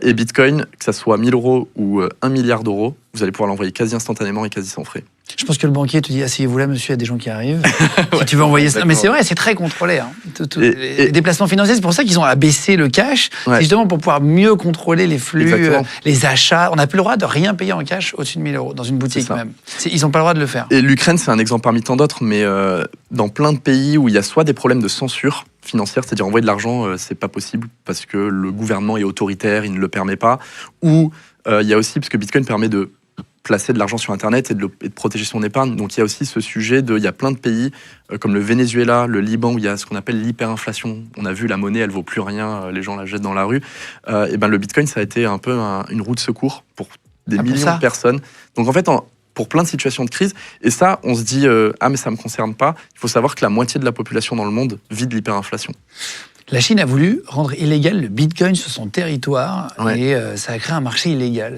Et Bitcoin, que ça soit 1000 € ou 1 milliard d'euros, vous allez pouvoir l'envoyer quasi instantanément et quasi sans frais. Je pense que le banquier te dit asseyez-vous là, monsieur, il y a des gens qui arrivent. Si tu veux envoyer ça. Mais c'est vrai, c'est très contrôlé. Hein. Les déplacements financiers, c'est pour ça qu'ils ont abaissé le cash. Ouais. C'est justement pour pouvoir mieux contrôler les flux, les achats. On n'a plus le droit de rien payer en cash au-dessus de 1000 € dans une boutique même. Ils n'ont pas le droit de le faire. Et l'Ukraine, c'est un exemple parmi tant d'autres, mais dans plein de pays où il y a soit des problèmes de censure financière, c'est-à-dire envoyer de l'argent, c'est pas possible parce que le gouvernement est autoritaire, il ne le permet pas. Ou il y a aussi, parce que Bitcoin permet de placer de l'argent sur Internet et de protéger son épargne. Donc il y a aussi ce sujet il y a plein de pays comme le Venezuela, le Liban, où il y a ce qu'on appelle l'hyperinflation. On a vu la monnaie, elle vaut plus rien, les gens la jettent dans la rue. Et ben le Bitcoin, ça a été un peu une roue de secours pour des millions de personnes. Donc en fait, pour plein de situations de crise, et ça, on se dit mais ça me concerne pas. Il faut savoir que la moitié de la population dans le monde vit de l'hyperinflation. La Chine a voulu rendre illégal le Bitcoin sur son territoire et ça a créé un marché illégal.